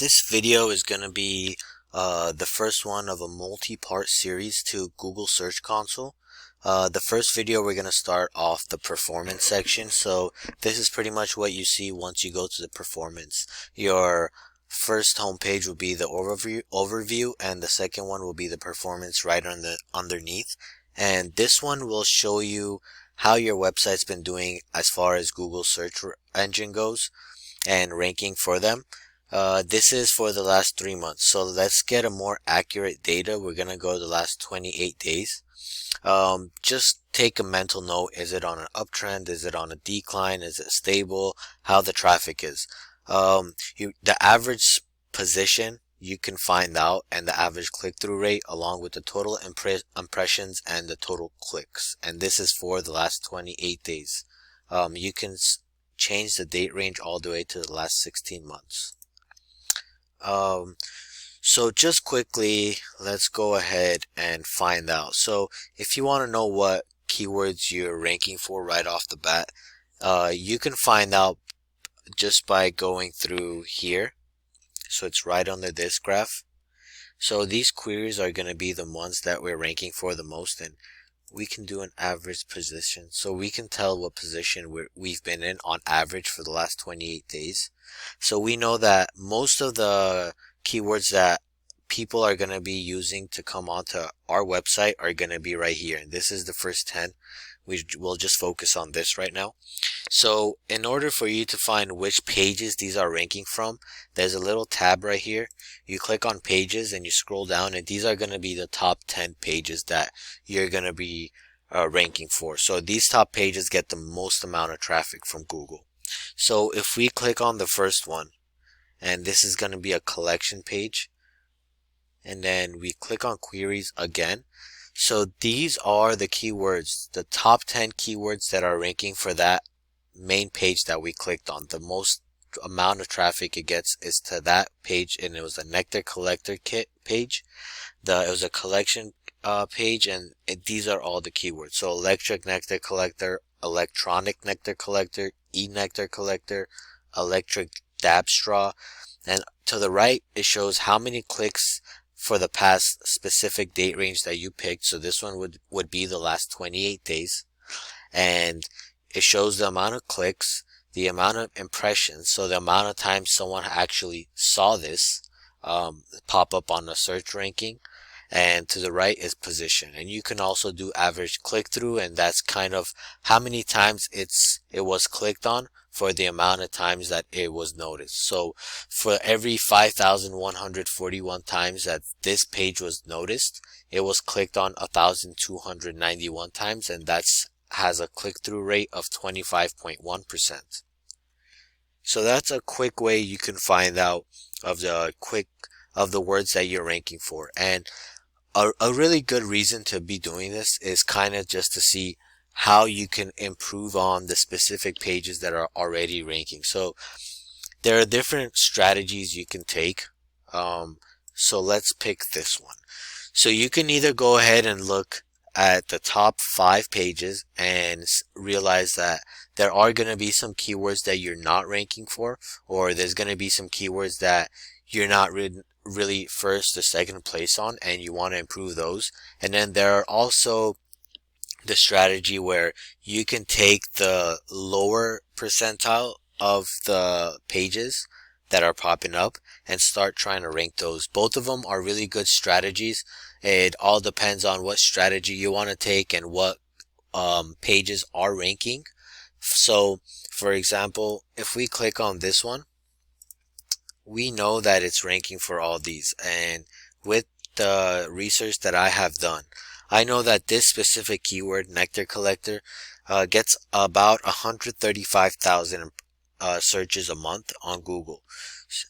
This video is going to be the first one of a multi-part series to Google Search Console. The first video we're going to start off the performance section. So this is pretty much what you see once you go to the performance. Your first homepage will be the overview, and the second one will be the performance right underneath. And this one will show you how your website's been doing as far as Google search engine goes and ranking for them. This is for the last 3 months. So let's get a more accurate data. We're going to go the last 28 days. Just take a mental note. Is it on an uptrend? Is it on a decline? Is it stable? How the traffic is. The average position you can find out, and the average click-through rate, along with the total impressions and the total clicks. And this is for the last 28 days. You can change the date range all the way to the last 16 months. So just quickly, let's go ahead and find out. So if you want to know what keywords you're ranking for right off the bat, you can find out just by going through here. So it's right under this graph. So these queries are going to be the ones that we're ranking for the most, and we can do an average position. So we can tell what position we've been in on average for the last 28 days. So we know that most of the keywords that people are going to be using to come onto our website are going to be right here. And this is the first 10. We'll just focus on this right now. So in order for you to find which pages these are ranking from, there's a little tab right here. You click on pages and you scroll down, and these are going to be the top 10 pages that you're going to be ranking for. So these top pages get the most amount of traffic from Google. So if we click on the first one, and this is going to be a collection page, and then we click on queries again. So these are the keywords, the top 10 keywords that are ranking for that main page that we clicked on. The most amount of traffic it gets is to that page, and it was a nectar collector kit page. It was a collection page, and these are all the keywords. So electric nectar collector, electronic nectar collector, e-nectar collector, electric dab straw, and to the right it shows how many clicks for the past specific date range that you picked. So this one would be the last 28 days, and it shows the amount of clicks, the amount of impressions, so the amount of times someone actually saw this pop up on the search ranking. And to the right is position, and you can also do average click-through, and that's kind of how many times it was clicked on for the amount of times that it was noticed. So for every 5,141 times that this page was noticed, it was clicked on 1,291 times, and that's has a click-through rate of 25.1%. So that's a quick way you can find out of the words that you're ranking for. And a really good reason to be doing this is kind of just to see how you can improve on the specific pages that are already ranking. So there are different strategies you can take. So let's pick this one. So you can either go ahead and look at the top 5 pages and realize that there are going to be some keywords that you're not ranking for, or there's going to be some keywords that you're not really first or second place on, and you want to improve those. And then there are also the strategy where you can take the lower percentile of the pages that are popping up and start trying to rank those. Both of them are really good strategies. It all depends on what strategy you want to take and what pages are ranking. So for example, if we click on this one, we know that it's ranking for all these, and with the research that I have done, I know that this specific keyword, nectar collector, gets about 135,000 searches a month on Google.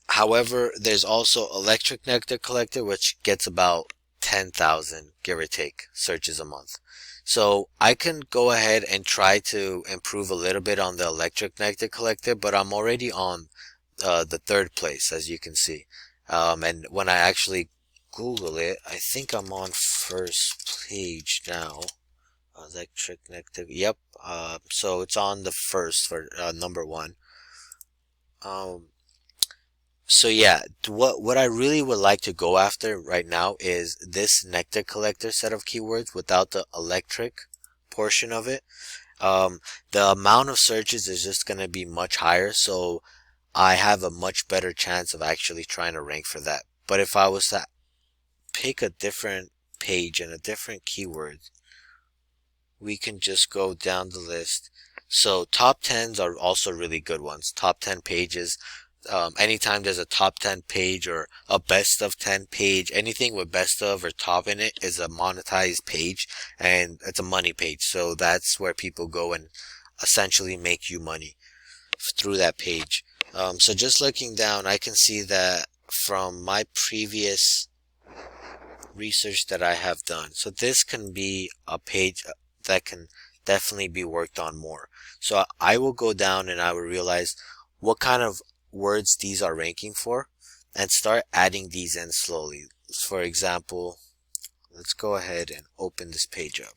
However, there's also electric nectar collector, which gets about 10,000, give or take, searches a month. So I can go ahead and try to improve a little bit on the electric nectar collector, but I'm already on the 3rd place, as you can see. And when I actually Google it, I think I'm on first page now. Electric nectar. Yep. So it's on the first for number 1. So yeah, what I really would like to go after right now is this nectar collector set of keywords without the electric portion of it. Um, the amount of searches is just gonna be much higher, so I have a much better chance of actually trying to rank for that. But if I was to pick a different page and a different keyword, we can just go down the list. So top 10s are also really good ones. Top 10 pages. Anytime there's a top 10 page or a best of 10 page, anything with best of or top in it is a monetized page, and it's a money page. So that's where people go and essentially make you money through that page. So just looking down, I can see that from my previous research that I have done. So this can be a page that can definitely be worked on more. So I will go down and I will realize what kind of words these are ranking for and start adding these in slowly. For example, let's go ahead and open this page up.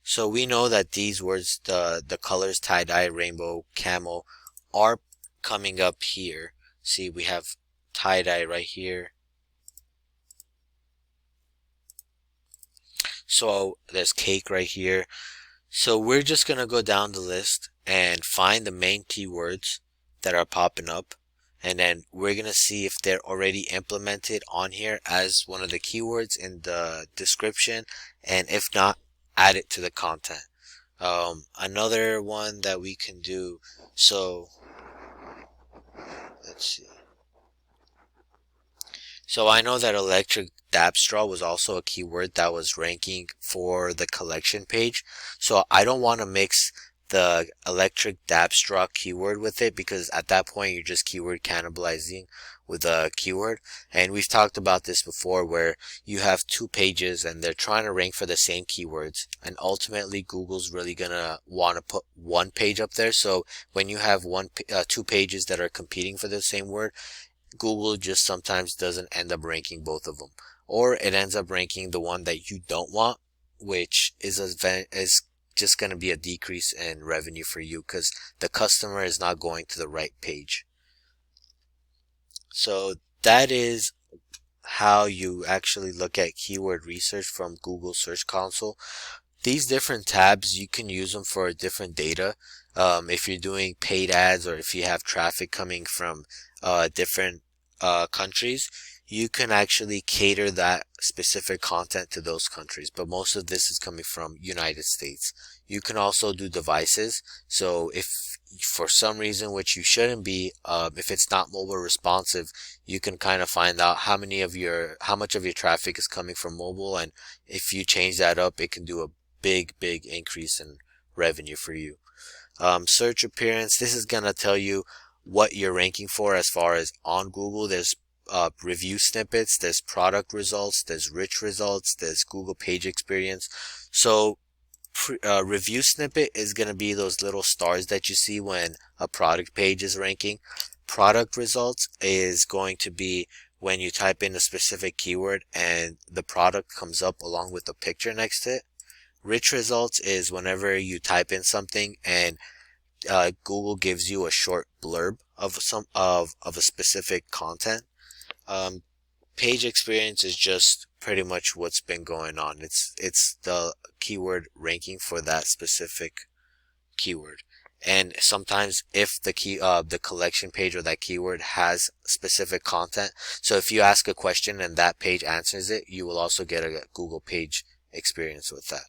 So we know that these words, the colors tie-dye, rainbow, camel, are coming up here. See, we have tie-dye right here. So there's cake right here. So we're just gonna go down the list and find the main keywords that are popping up, and then we're gonna see if they're already implemented on here as one of the keywords in the description, and if not, add it to the content. Another one that we can do, so let's see. So I know that electric dab straw was also a keyword that was ranking for the collection page. So I don't want to mix the electric dab straw keyword with it, because at that point you're just keyword cannibalizing with a keyword. And we've talked about this before, where you have two pages and they're trying to rank for the same keywords, and ultimately Google's really gonna want to put one page up there. So when you have two pages that are competing for the same word, Google just sometimes doesn't end up ranking both of them, or it ends up ranking the one that you don't want, which is just going to be a decrease in revenue for you because the customer is not going to the right page. So that is how you actually look at keyword research from Google Search Console. These different tabs, you can use them for different data. If you're doing paid ads, or if you have traffic coming from different countries, you can actually cater that specific content to those countries. But most of this is coming from United States. You can also do devices. So if for some reason, which you shouldn't be, if it's not mobile responsive, you can kind of find out how much of your traffic is coming from mobile, and if you change that up, it can do a big increase in revenue for you. Search appearance, this is gonna tell you what you're ranking for as far as on Google. There's review snippets, there's product results, there's rich results, there's Google page experience. So review snippet is going to be those little stars that you see when a product page is ranking. Product results is going to be when you type in a specific keyword and the product comes up along with a picture next to it. Rich results is whenever you type in something and Google gives you a short blurb of a specific content. Page experience is just pretty much what's been going on. It's the keyword ranking for that specific keyword. And sometimes if the collection page or that keyword has specific content, so if you ask a question and that page answers it, you will also get a Google page experience with that.